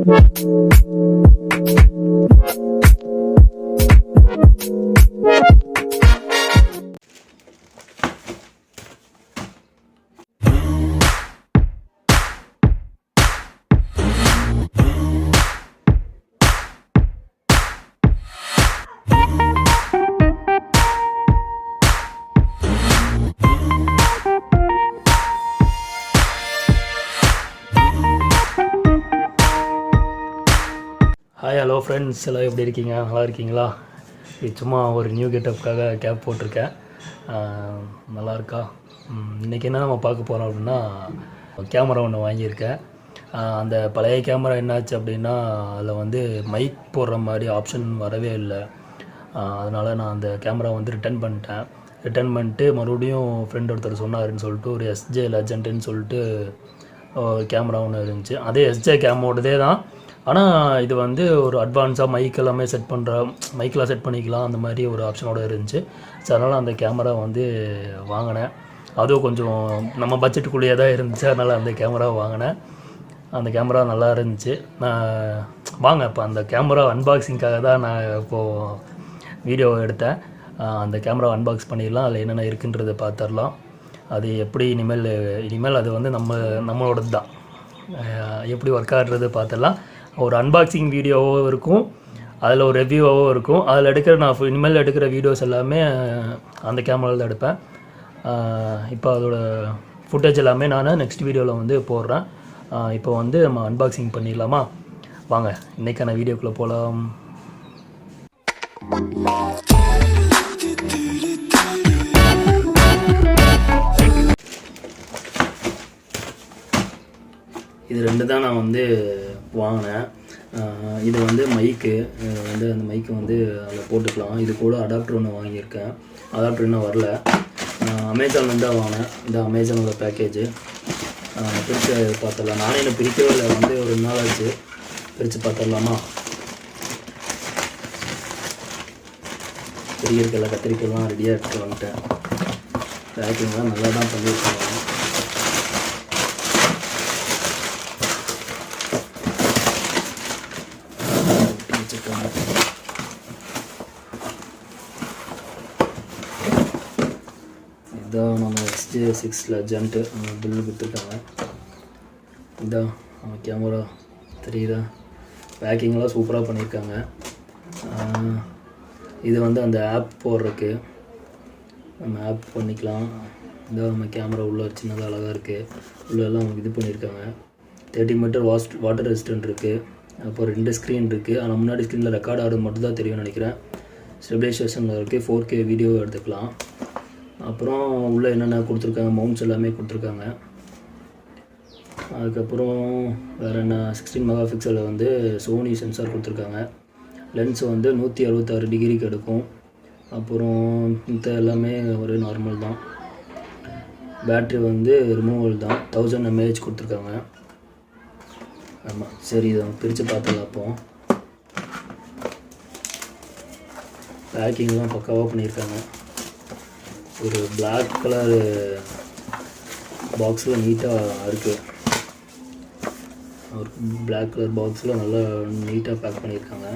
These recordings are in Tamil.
ஹாய் ஹலோ ஃப்ரெண்ட்ஸ், எல்லாம் எப்படி இருக்கீங்க? நல்லா இருக்கீங்களா? இது சும்மா ஒரு நியூ கெட்டப்புக்காக கேப் போட்டிருக்கேன். நல்லா இருக்கா? இன்றைக்கி என்ன நம்ம பார்க்க போகிறோம் அப்படின்னா, கேமரா ஒன்று வாங்கியிருக்கேன். அந்த பழைய கேமரா என்னாச்சு அப்படின்னா, அதில் வந்து மைக் போடுற மாதிரி ஆப்ஷன் வரவே இல்லை. அதனால் நான் அந்த கேமரா வந்து ரிட்டர்ன் பண்ணிட்டு மறுபடியும் ஃப்ரெண்ட் ஒருத்தர் சொன்னாருன்னு சொல்லிட்டு ஒரு SJ லெஜண்ட்டுன்னு சொல்லிட்டு ஒரு கேமரா ஒன்று இருந்துச்சு. அதே SjCamோடதே தான். ஆனால் இது வந்து ஒரு அட்வான்ஸாக மைக் எல்லாமே மைக்கெலாம் செட் பண்ணிக்கலாம், அந்த மாதிரி ஒரு ஆப்ஷனோடு இருந்துச்சு. ஸோ அதனால் அந்த கேமரா வந்து வாங்கினேன். அதுவும் கொஞ்சம் நம்ம பட்ஜெட்டுக்குள்ளேயே தான் இருந்துச்சு. அதனால் அந்த கேமரா வாங்கினேன். அந்த கேமரா நல்லா இருந்துச்சு. நான் இப்போ அந்த கேமரா அன்பாக்சிங்காக தான் நான் இப்போது வீடியோ எடுத்தேன். அந்த கேமரா அன்பாக்ஸ் பண்ணிடலாம், அதில் என்னென்ன இருக்குன்றதை பார்த்துடலாம். அது எப்படி இனிமேல் அது வந்து நம்மளோடது தான், எப்படி ஒர்க் ஆகுறது பார்த்துடலாம். ஒரு அன்பாக்சிங் வீடியோவும் இருக்கும், அதில் ஒரு ரிவ்யூவாகவும் இருக்கும். அதில் நான் இனிமேல் எடுக்கிற வீடியோஸ் எல்லாமே அந்த கேமராவில் தான் எடுப்பேன். இப்போ அதோட ஃபுட்டேஜ் எல்லாமே நான் நெக்ஸ்ட் வீடியோவில் வந்து போடுறேன். இப்போ வந்து நம்ம அன்பாக்சிங் பண்ணிடலாமா? வாங்க இன்றைக்கான வீடியோக்குள்ளே போகலாம். இது ரெண்டு தான் நான் வந்து வாங்கினேன். இது வந்து மைக்கு வந்து அந்த மைக்கு வந்து அதில் போட்டுக்கலாம். இது கூட அடாப்டர் ஒன்று வாங்கியிருக்கேன். அடாப்டர் இன்னும் வரல. அமேசான் தான் வாங்கினேன். இந்த அமேசானோட பேக்கேஜு பிரித்து பார்த்துடலாம். நானே இன்னும் பிரிக்கவே இல்லை, வந்து ஒரு 2 நாள் ஆச்சு. பிரித்து பார்த்துடலாமா? பிரிக்கிறதுக்கெல்லாம் கத்திரிக்கைலாம் ரெடியாக எடுத்துகிட்டு வந்துட்டேன். பேக்கிங்லாம் நல்லா தான் பண்ணியிருக்காங்க. இதான் நம்ம SjC லெஜண்ட் பில்லு கொடுத்துருக்காங்க. இதான் கேமரா தெரியுதா? பேக்கிங்லாம் சூப்பராக பண்ணியிருக்காங்க. இது வந்து அந்த ஆப் போடுறதுக்கு நம்ம ஆப் பண்ணிக்கலாம். இதான் நம்ம கேமரா உள்ள சின்னதாக அழகாக இருக்குது. உள்ளெல்லாம் இது பண்ணியிருக்காங்க. 30 மீட்டர் வாட்டர் ரெசிஸ்டன்ட் இருக்குது. அப்புறம் 2 ஸ்க்ரீன் இருக்குது. ஆனால் முன்னாடி ஸ்க்ரீனில் ரெக்கார்ட் ஆகிறது மட்டும் தான் தெரியும்னு நினைக்கிறேன். ஸ்டெபிலைசேஷனில் இருக்குது. 4K வீடியோ எடுத்துக்கலாம். அப்புறம் உள்ளே என்னென்ன கொடுத்துருக்காங்க, மவுண்ட்ஸ் எல்லாமே கொடுத்துருக்காங்க. அதுக்கப்புறம் வேறு என்ன, 16 மெகாபிக்சலில் வந்து சோனி சென்சார் கொடுத்துருக்காங்க. லென்ஸ் வந்து 166 டிகிரிக்கு எடுக்கும். அப்புறம் இந்த எல்லாமே ஒரு நார்மல் தான். பேட்ரி வந்து ரிமூவல் தான், 1000 mAh கொடுத்துருக்காங்க. ஆமாம், சரி இதை பிரித்து பார்த்துக்கலாம். அப்போ பேக்கிங்லாம் பக்காவாக பண்ணியிருக்காங்க. ஒரு பிளாக் கலர் பாக்ஸில் நீட்டாக இருக்குது. ஒரு பிளாக் கலர் பாக்ஸில் நல்லா நீட்டாக பேக் பண்ணியிருக்காங்க.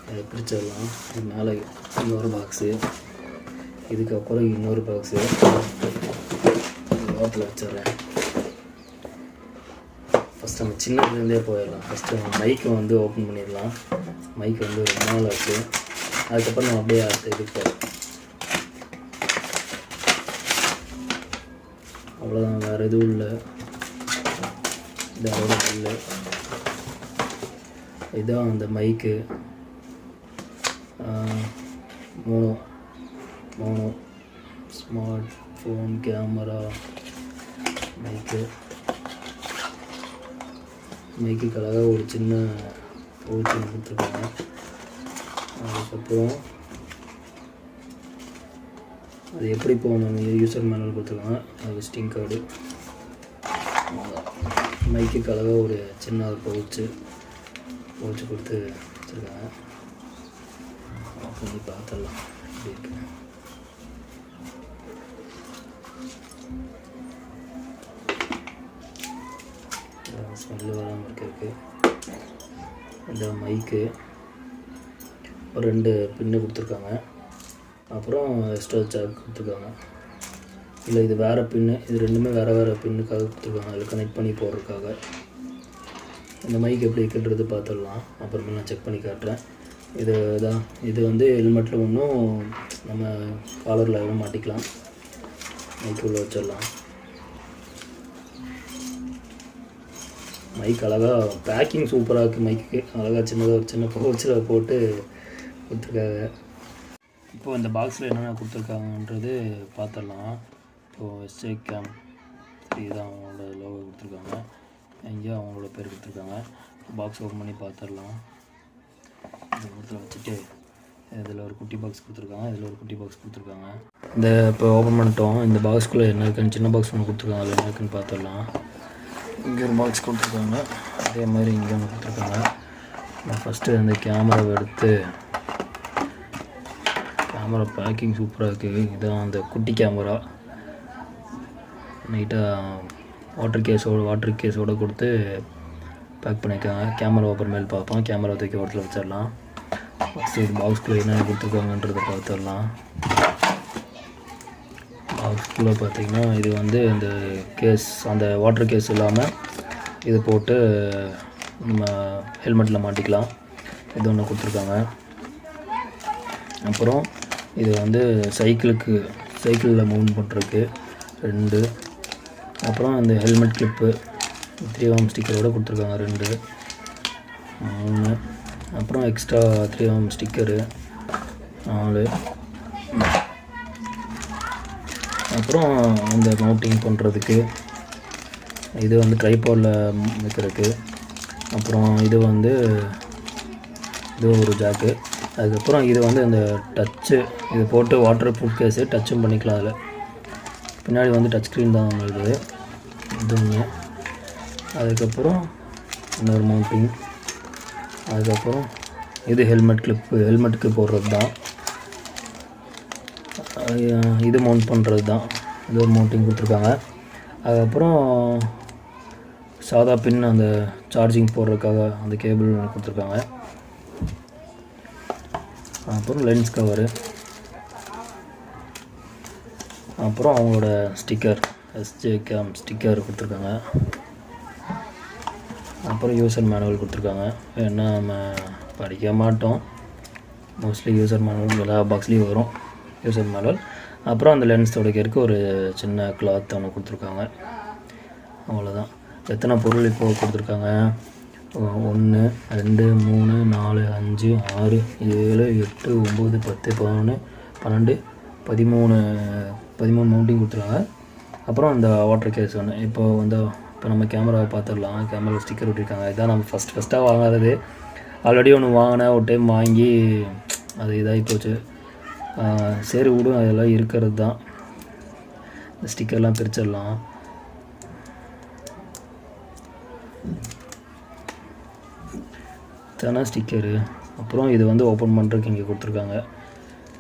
அதை பிரிச்சிடலாம். இது மேலே இன்னொரு பாக்ஸு, இதுக்கப்புறம் இன்னொரு பாக்ஸு ஓட்டில் வச்சிட்றேன். ஃபஸ்ட் நம்ம சின்னதுலேருந்தே போயிடலாம். ஃபஸ்ட்டு மைக்கை வந்து ஓப்பன் பண்ணிடலாம். மைக் வந்து ஒரு 2 நாள் ஆச்சு. அதுக்கப்புறம் நம்ம அப்படியே அடுத்த இதுக்கு அவ்வளோதான், வேறு எதுவும் இல்லை. இது அவ்வளோ இல்லை. இதுதான் அந்த மைக்கு. 3 ஸ்மார்ட் ஃபோன் கேமரா மைக்குக்காக ஒரு சின்ன பவுச் கொடுத்துருக்காங்க. அதுக்கப்புறம் அது எப்படி போகணும், யூசர் மேனுவல் கொடுத்துருக்காங்க. விசிட்டிங் கார்டு, மைக்குக்காக ஒரு சின்ன பவுச்சு கொடுத்து வச்சுருக்காங்க. பண்ணி பார்த்துடலாம் எப்படி இருக்கு. ஸ்மெல்லு வராமல் இருக்குது. இந்த மைக்கு ஒரு 2 பின்னு கொடுத்துருக்காங்க. அப்புறம் எக்ஸ்ட்ரா ஜாக் கொடுத்துருக்காங்க. இல்லை இது வேறு பின்னு, இது ரெண்டுமே வேறு பின்னுக்காக கொடுத்துருக்காங்க, அதில் கனெக்ட் பண்ணி போடுறதுக்காக. இந்த மைக் எப்படி இருக்குன்றது பார்த்துடலாம், அப்புறமே நான் செக் பண்ணி காட்டுறேன். இது வந்து ஹெல்மெட்டில் ஒன்றும் நம்ம காலரில் எதுவும் மாட்டிக்கலாம், மைக் உள்ள வச்சிடலாம். மைக் அழகாக பேக்கிங் சூப்பராக இருக்குது. மைக்கு அழகாக சின்னதாக ஒரு சின்ன பவுச்சில் போட்டு கொடுத்துருக்காங்க. இப்போது இந்த பாக்ஸில் என்னென்ன கொடுத்துருக்காங்கன்றது பார்த்துடலாம். இப்போது SjCam இதுதான் அவங்களோட லோகோ கொடுத்துருக்காங்க, எங்கேயும் அவங்களோட பேர் கொடுத்துருக்காங்க. பாக்ஸ் ஓப்பன் பண்ணி பார்த்துடலாம். இந்த இடத்துல வச்சுட்டு இதில் ஒரு குட்டி பாக்ஸ் கொடுத்துருக்காங்க, இதில் ஒரு குட்டி பாக்ஸ் கொடுத்துருக்காங்க. இந்த இப்போ ஓப்பன் பண்ணிட்டோம். இந்த பாக்ஸ்குள்ளே என்ன இருக்குன்னு சின்ன பாக்ஸ் ஒன்று கொடுத்துருக்காங்க, அதில் என்ன இருக்குன்னு பார்த்துடலாம். இங்கே ஒரு பாக்ஸ் கொடுத்துருக்காங்க, அதே மாதிரி இங்கே ஒன்று கொடுத்துருக்காங்க. நான் ஃபஸ்ட்டு அந்த கேமராவை எடுத்து, கேமரா பேக்கிங் சூப்பராக இருக்குது. இதுதான் அந்த குட்டி கேமரா, நீட்டாக வாட்டர் கேஸோடு கொடுத்து பேக் பண்ணியிருக்காங்க. கேமரா அப்புறமேல் பார்ப்போம். கேமரா தூக்கி இடத்துல வச்சிடலாம். ஃபஸ்ட்டு இது பாக்ஸ்குள்ளே என்ன கொடுத்துருக்காங்கன்றதை பார்த்துடலாம். பாக்ஸ்குள்ளே பார்த்திங்கன்னா இது வந்து இந்த கேஸ், அந்த வாட்டர் கேஸ் இல்லாமல் இது போட்டு நம்ம ஹெல்மெட்டில் மாட்டிக்கலாம். இது ஒன்று கொடுத்துருக்காங்க. அப்புறம் இது வந்து சைக்கிளில் மூவ் பண்ணுறதுக்கு 2. அப்புறம் இந்த ஹெல்மெட் கிளிப்பு 3mm ஸ்டிக்கரோடு கொடுத்துருக்காங்க 2, 3. அப்புறம் எக்ஸ்ட்ரா 3mm ஸ்டிக்கரு 4. அப்புறம் இந்த மவுண்டிங் பண்ணுறதுக்கு இது வந்து ட்ரைபாடில் வைக்கிறதுக்கு. அப்புறம் இது ஒரு ஜாக்கு. அதுக்கப்புறம் இது வந்து அந்த டச்சு, இது போட்டு வாட்டர் ப்ரூஃப் கேஸு டச்சும் பண்ணிக்கலாம். அதில் பின்னாடி வந்து டச் ஸ்க்ரீன் தான் நம்மளுது. இது ஒன்று. அதுக்கப்புறம் இன்னொரு மவுண்டிங். அதுக்கப்புறம் இது ஹெல்மெட் கிளிப்பு, ஹெல்மெட்டுக்கு போடுறது தான். இது மவுண்ட் பண்ணுறது தான். இது ஒரு மவுண்டிங் கொடுத்துருக்காங்க. அதுக்கப்புறம் சாதா பின், அந்த சார்ஜிங் போடுறதுக்காக அந்த கேபிள் கொடுத்துருக்காங்க. அப்புறம் லென்ஸ் கவரு. அப்புறம் அவங்களோட ஸ்டிக்கர், SjCam ஸ்டிக்கர் கொடுத்துருக்காங்க. அப்புறம் யூசர் மேனுவல் கொடுத்துருக்காங்க. ஏன்னா நம்ம படிக்க மாட்டோம், மோஸ்ட்லி யூசர் மேனுவல் எல்லா பாக்ஸ்லேயும் வரும், யூசர் மேனுவல். அப்புறம் அந்த லென்ஸ் துடைக்கிறதுக்கு ஒரு சின்ன கிளாத் ஒன்று கொடுத்துருக்காங்க. அவ்வளோதான். எத்தனை பொருள் இப்போது கொடுத்துருக்காங்க? 1 2 3 4 5 6 7 8 9 10 11 12 13 மவுண்டிங் கொடுத்துருக்காங்க. அப்புறம் இந்த வாட்டர் கேஸ் ஒன்று. இப்போ நம்ம கேமராவை பார்த்துடலாம். கேமரா ஸ்டிக்கர் விட்டுருக்காங்க. இதுதான் நம்ம ஃபஸ்ட்டாக வாங்கிறது. ஆல்ரெடி ஒன்று வாங்கினேன், ஒரு டைம் வாங்கி அது இதாகி போச்சு. சரி விடும், அதெல்லாம் இருக்கிறது தான். இந்த ஸ்டிக்கர்லாம் பிரிச்சிடலாம். தானே ஸ்டிக்கரு. அப்புறம் இது வந்து ஓப்பன் பண்ணுறதுக்கு இங்கே கொடுத்துருக்காங்க.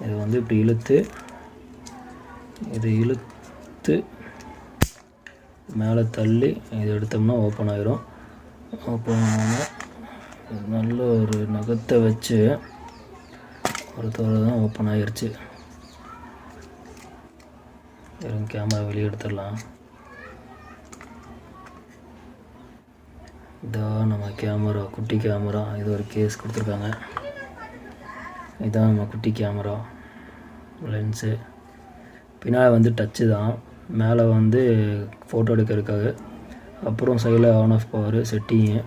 இது வந்து இப்படி இழுத்து மேலே தள்ளி இது எடுத்தோம்னா ஓப்பன் ஆயிரும். ஓப்பன் ஆனோன்னா நல்ல ஒரு நகத்தை வச்சு ஒரு தோலை தான் ஓப்பன் ஆகிருச்சு. கேமரா வெளியே எடுத்துடலாம். இதான் நம்ம கேமரா, குட்டி கேமரா. இது ஒரு கேஸ் கொடுத்துருக்காங்க. இதான் நம்ம குட்டி கேமரா லென்ஸு. பின்னாடி வந்து டச்சு தான், மேலே வந்து ஃபோட்டோ எடுக்கிறதுக்காக. அப்புறம் சைடில் ஆன் ஆஃப் பவர் செட்டிங்கு.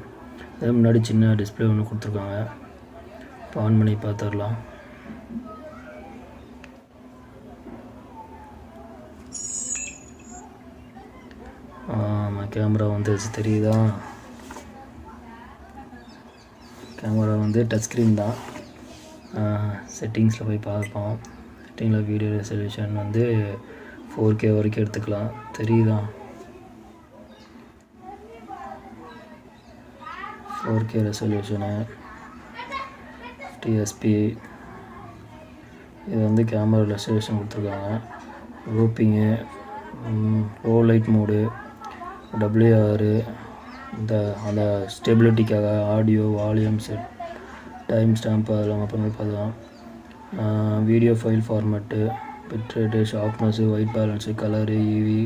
அதே முன்னாடி சின்ன டிஸ்பிளே ஒன்று கொடுத்துருக்காங்க. இப்போ ஆன் பண்ணி பார்த்துடலாம். கேமரா வந்து தெரியுதா? கேமரா வந்து டச் ஸ்க்ரீன் தான். செட்டிங்ஸில் போய் பார்ப்போம். செட்டிங்கில் வீடியோ ரெசல்யூஷன் வந்து 4K வரைக்கும் எடுத்துக்கலாம். தெரியுதா? 4K resolution, TSP. இது வந்து கேமரா ரெசல்யூஷன் கொடுத்துருக்காங்க. ரூப்பிங்கு, லோ லைட் மோடு, WR, இந்த அந்த ஸ்டெபிலிட்டிக்காக audio volume set time stamp அதெல்லாம் அப்புறமே பார்க்கலாம். Video file format bitrate sharpness white balance colour EV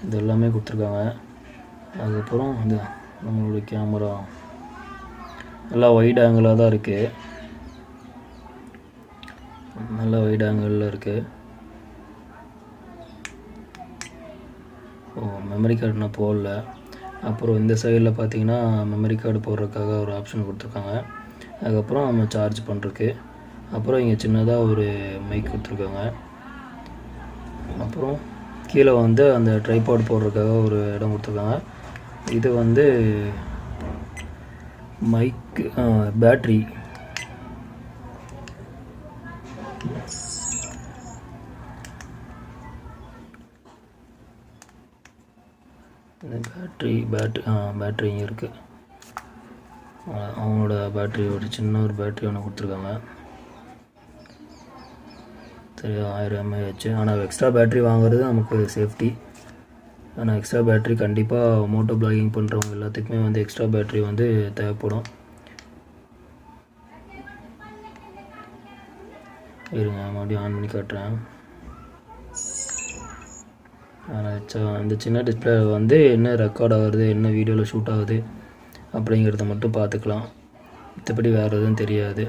இது எல்லாமே கொடுத்துருக்காங்க. அதுக்கப்புறம் இந்த நம்மளுடைய கேமரா நல்லா வைட் ஆங்கிளாக தான் இருக்குது, நல்ல வைட் ஆங்கிளில் இருக்குது. மெமரி கார்டு நான் போடல. அப்புறம் இந்த சைடில் பார்த்தீங்கன்னா மெமரி கார்டு போடுறதுக்காக ஒரு ஆப்ஷன் கொடுத்துருக்காங்க. அதுக்கப்புறம் நம்ம சார்ஜ் பண்ணுறதுக்கு. அப்புறம் இங்கே சின்னதாக ஒரு மைக் கொடுத்துருக்காங்க. அப்புறம் கீழே வந்து அந்த ட்ரைபாட் போடுறதுக்காக ஒரு இடம் கொடுத்துருக்காங்க. இது வந்து மைக் பேட்ரி பேட்ரி இங்கே இருக்குது. அவங்களோட பேட்ரி ஒரு சின்ன ஒரு பேட்ரி ஒன்று கொடுத்துருக்காங்க. சரி 1000 mAh. ஆனால் எக்ஸ்ட்ரா பேட்ரி வாங்குறது நமக்கு சேஃப்டி. ஆனால் எக்ஸ்ட்ரா பேட்ரி கண்டிப்பாக மோட்டோ பிளாகிங் பண்ணுறவங்க எல்லாத்துக்குமே வந்து எக்ஸ்ட்ரா பேட்ரி வந்து தேவைப்படும். இருங்க மறுபடியும் ஆன் பண்ணி காட்டுறேன். இந்த சின்ன டிஸ்பிளே வந்து என்ன ரெக்கார்ட் ஆகுது, என்ன வீடியோவில் ஷூட் ஆகுது அப்படிங்கிறத மட்டும் பார்த்துக்கலாம். மற்றபடி வேறு எதுவும் தெரியாது.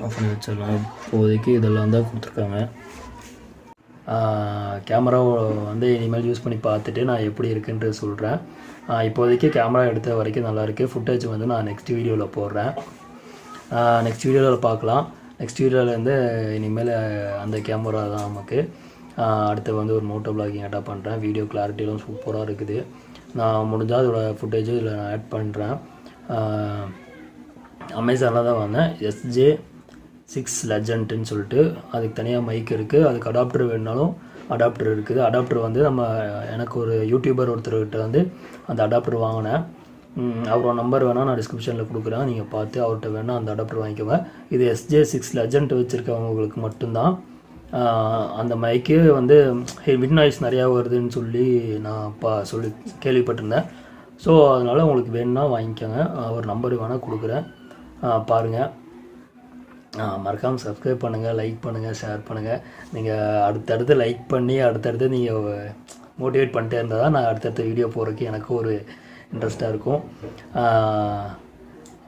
ஆஃப் பண்ணி வச்சிடலாம். இப்போதைக்கு இதெல்லாம் தான் கொடுத்துருக்காங்க. கேமரா வந்து இனிமேல் யூஸ் பண்ணி பார்த்துட்டு நான் எப்படி இருக்குன்ட்டு சொல்கிறேன். இப்போதைக்கு கேமரா எடுத்த வரைக்கும் நல்லாயிருக்கு. ஃபுட்டேஜ் வந்து நான் நெக்ஸ்ட் வீடியோவில் போடுறேன். நெக்ஸ்ட் வீடியோவில் பார்க்கலாம். நெக்ஸ்ட் வீடியோவிலேருந்து இனிமேல் அந்த கேமரா தான் நமக்கு. அடுத்து வந்து ஒரு மோட்டோ பிளாகிங் அட்டாப் பண்ணுறேன். வீடியோ கிளாரிட்டிலாம் சூப்பராக இருக்குது. நான் முடிஞ்சால் அதோட ஃபுட்டேஜும் இதில் நான் ஆட் பண்ணுறேன். அமேசானில் தான் வாங்கினேன். SjCam லெஜண்ட்டுன்னு சொல்லிட்டு அதுக்கு தனியாக மைக் இருக்குது. அதுக்கு அடாப்டர் வேணுனாலும் அடாப்டர் இருக்குது. அடாப்டர் வந்து எனக்கு ஒரு யூடியூபர் ஒருத்தர்கிட்ட வந்து அந்த அடாப்டர் வாங்கினேன். அவரோட நம்பர் வேணால் நான் டிஸ்கிரிப்ஷனில் கொடுக்குறேன். நீங்கள் பார்த்து அவர்கிட்ட வேணால் அந்த அடாப்டர் வாங்கிக்கோங்க. இது SjCam லெஜண்ட் வச்சுருக்கவங்களுக்கு மட்டும்தான். அந்த மைக்கு வந்து விட் நாய்ஸ் நிறையா வருதுன்னு சொல்லி நான் சொல்லி கேள்விப்பட்டிருந்தேன். ஸோ அதனால் உங்களுக்கு வேணும்னா வாங்கிக்கோங்க. அவர் நம்பர் வேணால் கொடுக்குறேன், பாருங்கள். மறக்காமல் சப்ஸ்கிரைப் பண்ணுங்கள், லைக் பண்ணுங்கள், ஷேர் பண்ணுங்கள். நீங்கள் அடுத்தடுத்து லைக் பண்ணி அடுத்தடுத்து நீங்கள் மோட்டிவேட் பண்ணிட்டே இருந்தால் தான் நான் அடுத்தடுத்த வீடியோ போடுறதுக்கு எனக்கு ஒரு இன்ட்ரெஸ்ட்டாக இருக்கும்.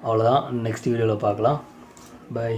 அவ்வளோதான். நெக்ஸ்ட் வீடியோவில் பார்க்கலாம். பை.